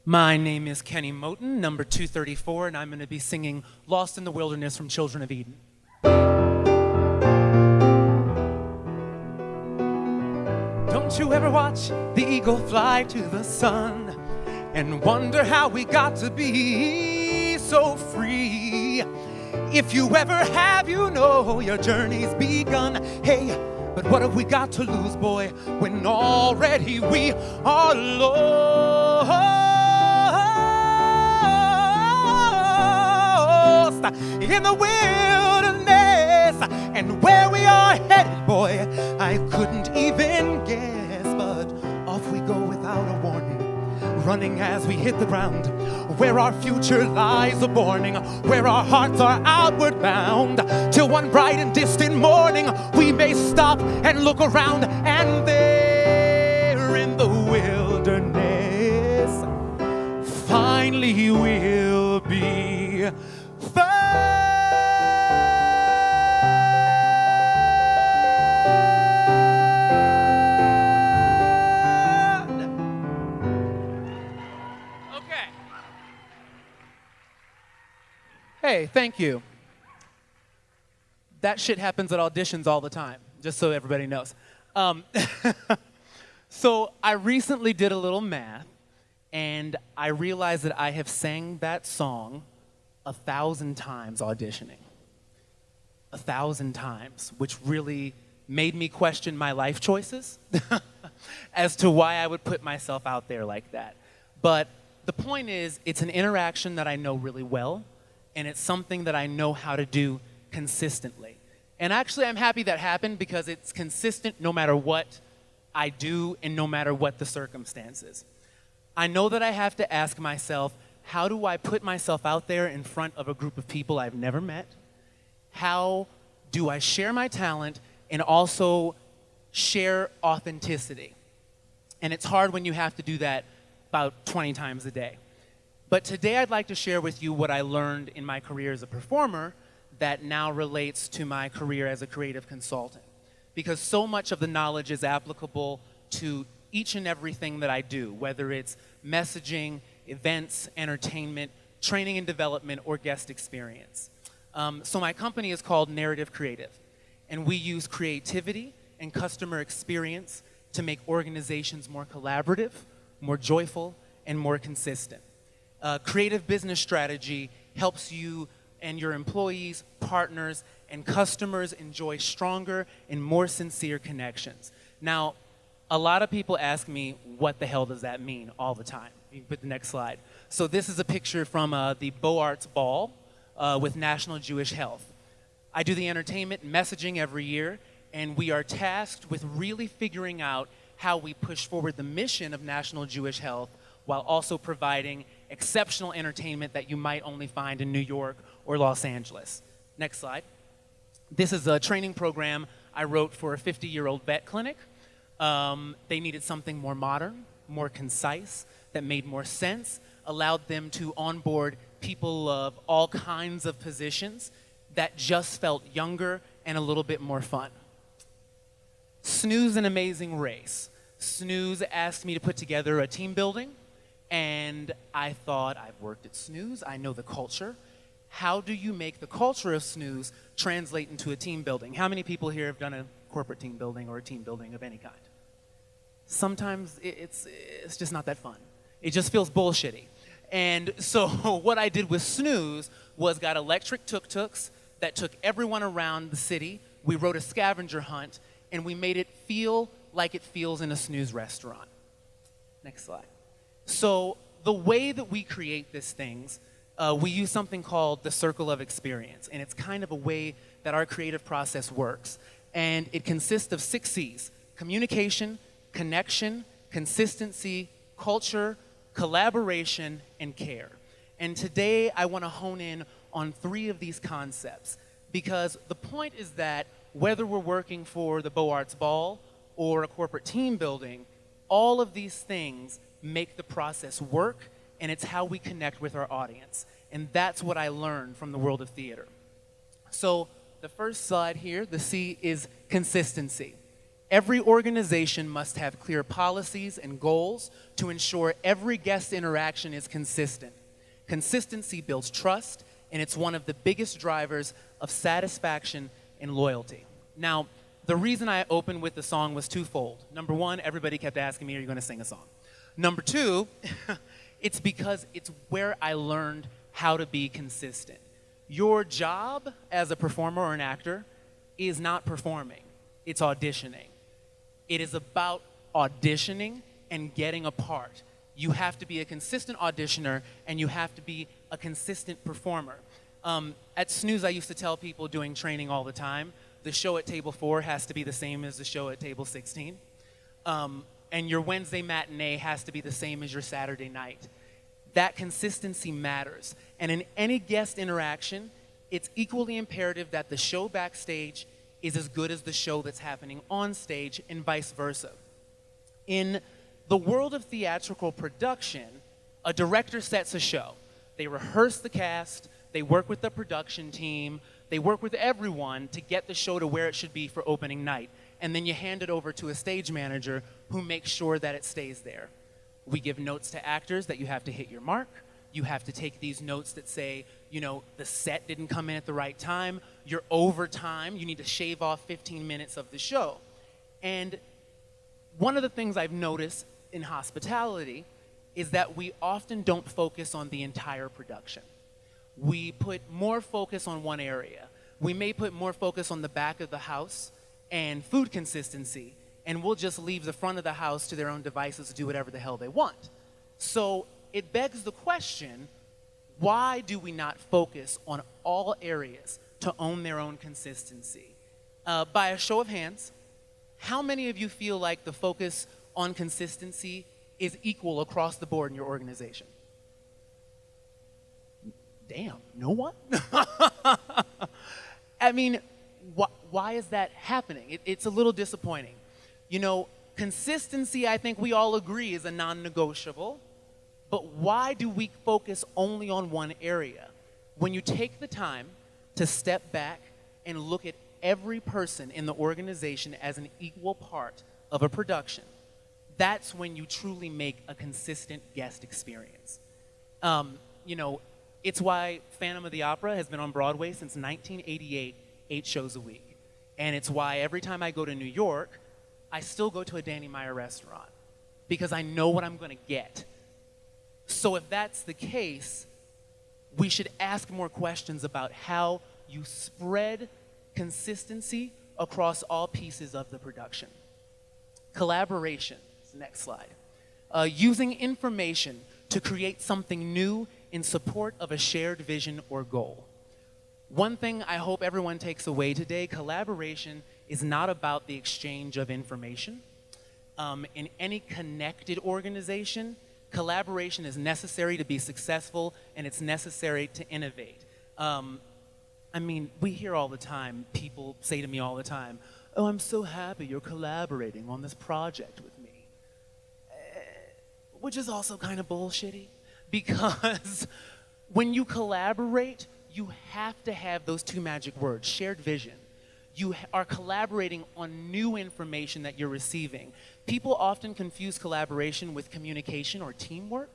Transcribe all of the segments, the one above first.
My name is Kenny Moten, number 234, and I'm going to be singing Lost in the Wilderness from Children of Eden. Don't you ever watch the eagle fly to the sun and wonder how we got to be so free? If you ever have, you know your journey's begun. Hey, but what have we got to lose, boy, when already we are lost in the wilderness? And where we are headed, boy, I couldn't even guess. But off we go without a warning, running as we hit the ground, where our future lies a morning, where our hearts are outward bound, till one bright and distant morning we may stop and look around, and there in the wilderness finally we'll be found. Hey, thank you. That shit happens at auditions all the time, just so everybody knows. So I recently did a little math, and I realized that I have sang that song 1,000 times auditioning. 1,000 times, which really made me question my life choices as to why I would put myself out there like that. But the point is, it's an interaction that I know really well, and it's something that I know how to do consistently. And actually, I'm happy that happened because it's consistent no matter what I do and no matter what the circumstances. I know that I have to ask myself, how do I put myself out there in front of a group of people I've never met? How do I share my talent and also share authenticity? And it's hard when you have to do that about 20 times a day. But today I'd like to share with you what I learned in my career as a performer that now relates to my career as a creative consultant. Because so much of the knowledge is applicable to each and everything that I do, whether it's messaging, events, entertainment, training and development, or guest experience. So my company is called Narrative Creative, and we use creativity and customer experience to make organizations more collaborative, more joyful, and more consistent. Creative business strategy helps you and your employees, partners, and customers enjoy stronger and more sincere connections. Now, a lot of people ask me, what the hell does that mean all the time? You can put the next slide. So this is a picture from the Beaux Arts Ball with National Jewish Health. I do the entertainment and messaging every year, and we are tasked with really figuring out how we push forward the mission of National Jewish Health while also providing exceptional entertainment that you might only find in New York or Los Angeles. Next slide. This is a training program I wrote for a 50-year-old vet clinic. They needed something more modern, more concise, that made more sense, allowed them to onboard people of all kinds of positions that just felt younger and a little bit more fun. Snooze an amazing race. Snooze asked me to put together a team building, and I thought, I've worked at Snooze, I know the culture. How do you make the culture of Snooze translate into a team building? How many people here have done a corporate team building or a team building of any kind? Sometimes it's just not that fun. It just feels bullshitty. And so what I did with Snooze was got electric tuk-tuks that took everyone around the city. We wrote a scavenger hunt, and we made it feel like it feels in a Snooze restaurant. Next slide. So the way that we create these things, we use something called the circle of experience, and it's kind of a way that our creative process works. And it consists of 6 C's: communication, connection, consistency, culture, collaboration, and care. And today I want to hone in on 3 of these concepts, because the point is that whether we're working for the Beaux Arts Ball or a corporate team building, all of these things make the process work, and it's how we connect with our audience. And that's what I learned from the world of theater. So the first slide here, the C is consistency. Every organization must have clear policies and goals to ensure every guest interaction is consistent. Consistency builds trust, and it's one of the biggest drivers of satisfaction and loyalty. Now, the reason I opened with the song was twofold. Number one, everybody kept asking me, are you going to sing a song? Number two, it's because it's where I learned how to be consistent. Your job as a performer or an actor is not performing, it's auditioning. It is about auditioning and getting a part. You have to be a consistent auditioner, and you have to be a consistent performer. At Snooze, I used to tell people doing training all the time, the show at table 4 has to be the same as the show at table 16. And your Wednesday matinee has to be the same as your Saturday night. That consistency matters. And in any guest interaction, it's equally imperative that the show backstage is as good as the show that's happening on stage, and vice versa. In the world of theatrical production, a director sets a show. They rehearse the cast, they work with the production team, they work with everyone to get the show to where it should be for opening night. And then you hand it over to a stage manager who makes sure that it stays there. We give notes to actors that you have to hit your mark. You have to take these notes that say, you know, the set didn't come in at the right time, you're over time, you need to shave off 15 minutes of the show. And one of the things I've noticed in hospitality is that we often don't focus on the entire production. We put more focus on one area. We may put more focus on the back of the house and food consistency, and we'll just leave the front of the house to their own devices to do whatever the hell they want. So it begs the question, why do we not focus on all areas to own their own consistency? By a show of hands, how many of you feel like the focus on consistency is equal across the board in your organization? Damn, no one? I mean, why is that happening? It's a little disappointing. You know, consistency, I think we all agree, is a non-negotiable. But why do we focus only on one area? When you take the time to step back and look at every person in the organization as an equal part of a production, that's when you truly make a consistent guest experience. You know, it's why Phantom of the Opera has been on Broadway since 1988, 8 shows a week. And it's why every time I go to New York, I still go to a Danny Meyer restaurant, because I know what I'm going to get. So if that's the case, we should ask more questions about how you spread consistency across all pieces of the production. Collaboration, next slide. Using information to create something new in support of a shared vision or goal. One thing I hope everyone takes away today, collaboration is not about the exchange of information. In any connected organization, collaboration is necessary to be successful, and it's necessary to innovate. I mean, we hear all the time, people say to me all the time, oh, I'm so happy you're collaborating on this project with me. Which is also kind of bullshitty, because when you collaborate, you have to have those two magic words, shared vision. You are collaborating on new information that you're receiving. People often confuse collaboration with communication or teamwork,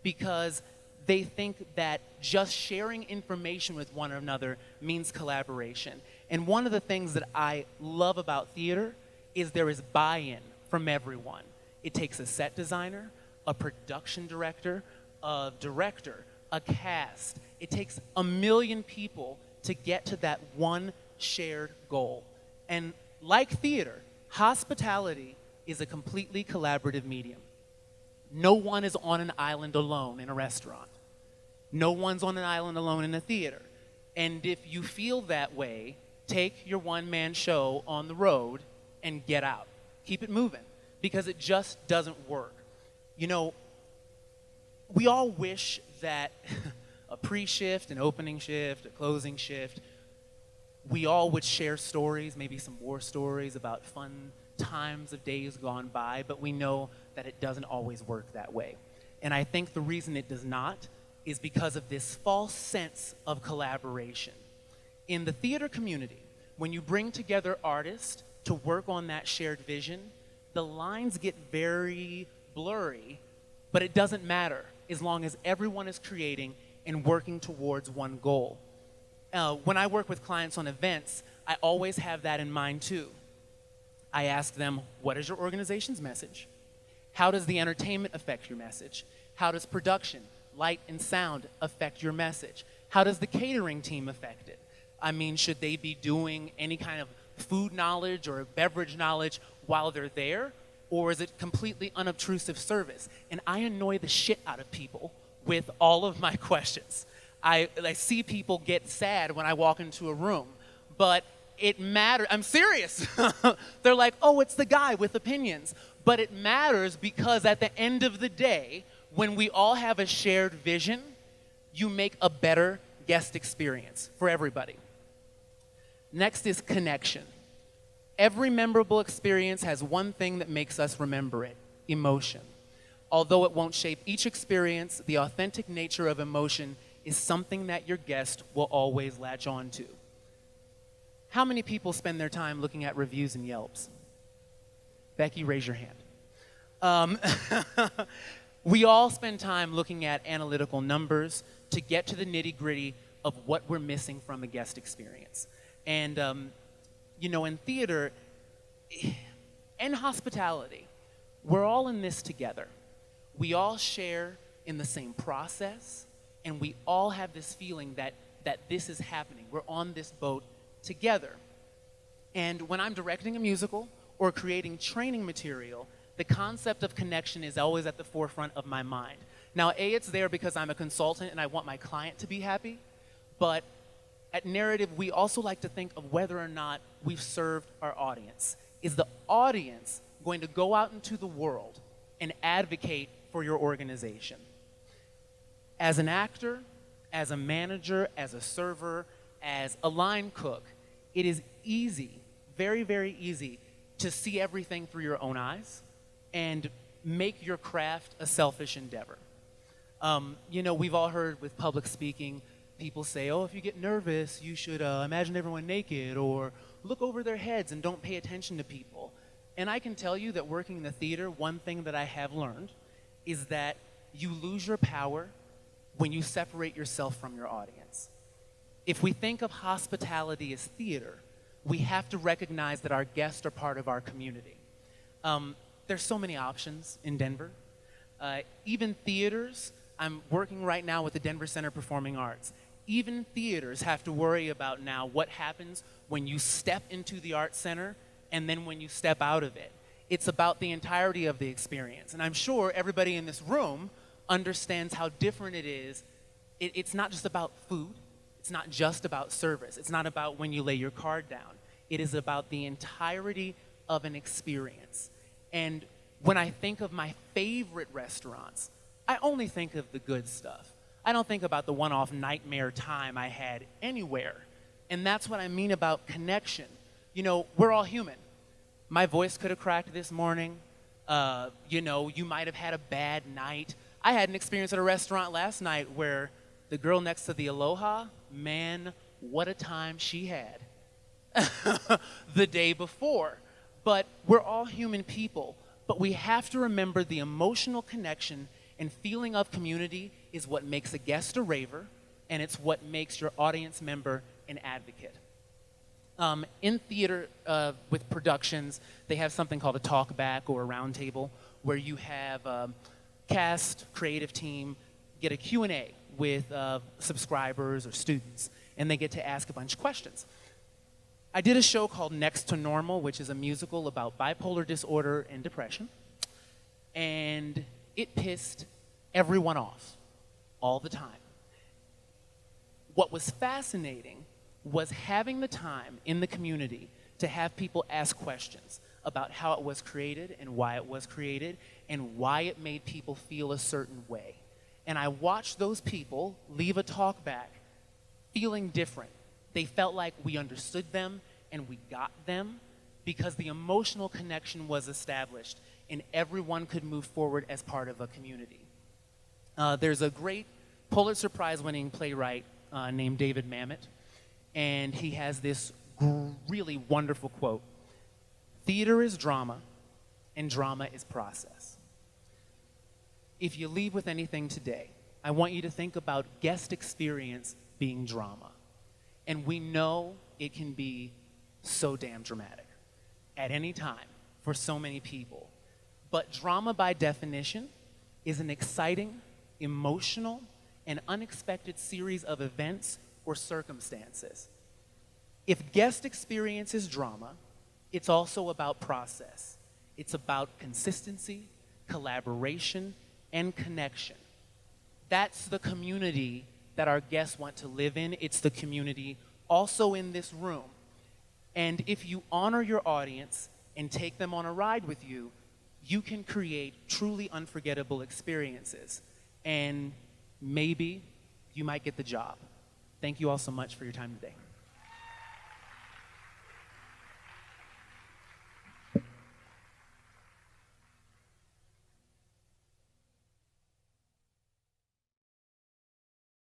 because they think that just sharing information with one another means collaboration. And one of the things that I love about theater is there is buy-in from everyone. It takes a set designer, a production director, a director, a cast. It takes 1 million people to get to that one shared goal. And like theater, hospitality is a completely collaborative medium. No one is on an island alone in a restaurant. No one's on an island alone in a theater. And if you feel that way, take your one-man show on the road and get out. Keep it moving, because it just doesn't work. You know, we all wish that a pre-shift, an opening shift, a closing shift, we all would share stories, maybe some war stories about fun times of days gone by, but we know that it doesn't always work that way. And I think the reason it does not is because of this false sense of collaboration. In the theater community, when you bring together artists to work on that shared vision, the lines get very blurry, but it doesn't matter as long as everyone is creating and working towards one goal. When I work with clients on events, I always have that in mind too. I ask them, what is your organization's message? How does the entertainment affect your message? How does production, light and sound affect your message? How does the catering team affect it? I mean, should they be doing any kind of food knowledge or beverage knowledge while they're there? Or is it completely unobtrusive service? And I annoy the shit out of people with all of my questions. I see people get sad when I walk into a room, but it matters. I'm serious. They're like, oh, it's the guy with opinions. But it matters because at the end of the day, when we all have a shared vision, you make a better guest experience for everybody. Next is connection. Every memorable experience has one thing that makes us remember it: emotion. Although it won't shape each experience, the authentic nature of emotion is something that your guest will always latch on to. How many people spend their time looking at reviews and Yelps? Becky, raise your hand. We all spend time looking at analytical numbers to get to the nitty-gritty of what we're missing from a guest experience. And, in theater and hospitality, we're all in this together. We all share in the same process, and we all have this feeling that this is happening. We're on this boat together. And when I'm directing a musical or creating training material, the concept of connection is always at the forefront of my mind. Now, it's there because I'm a consultant and I want my client to be happy, but at Narrative, we also like to think of whether or not we've served our audience. Is the audience going to go out into the world and advocate for your organization? As an actor, as a manager, as a server, as a line cook, it is easy, very, very easy, to see everything through your own eyes and make your craft a selfish endeavor. We've all heard with public speaking, people say, oh, if you get nervous, you should imagine everyone naked or look over their heads and don't pay attention to people. And I can tell you that working in the theater, one thing that I have learned is that you lose your power when you separate yourself from your audience. If we think of hospitality as theater, we have to recognize that our guests are part of our community. There's so many options in Denver. Even theaters, I'm working right now with the Denver Center Performing Arts. Even theaters have to worry about now what happens when you step into the Arts Center and then when you step out of it. It's about the entirety of the experience. And I'm sure everybody in this room understands how different it is. It's not just about food. It's not just about service. It's not about when you lay your card down. It is about the entirety of an experience. And when I think of my favorite restaurants, I only think of the good stuff. I don't think about the one-off nightmare time I had anywhere. And that's what I mean about connection. We're all human. My voice could have cracked this morning. You might have had a bad night. I had an experience at a restaurant last night where the girl next to the Aloha, man, what a time she had the day before. But we're all human people. But we have to remember the emotional connection and feeling of community is what makes a guest a raver, and it's what makes your audience member an advocate. In theater, with productions, they have something called a talk back or a round table where you have cast, creative team, get a Q&A with subscribers or students, and they get to ask a bunch of questions. I did a show called Next to Normal, which is a musical about bipolar disorder and depression, and it pissed everyone off all the time. What was fascinating was having the time in the community to have people ask questions about how it was created and why it was created and why it made people feel a certain way. And I watched those people leave a talk back feeling different. They felt like we understood them and we got them because the emotional connection was established and everyone could move forward as part of a community. There's a great Pulitzer Prize-winning playwright named David Mamet, and he has this really wonderful quote. Theater is drama, and drama is process. If you leave with anything today, I want you to think about guest experience being drama. And we know it can be so damn dramatic at any time for so many people. But drama, by definition, is an exciting, emotional, and unexpected series of events or circumstances. If guest experience is drama, it's also about process. It's about consistency, collaboration, and connection. That's the community that our guests want to live in. It's the community also in this room. And if you honor your audience and take them on a ride with you, you can create truly unforgettable experiences. And maybe you might get the job. Thank you all so much for your time today.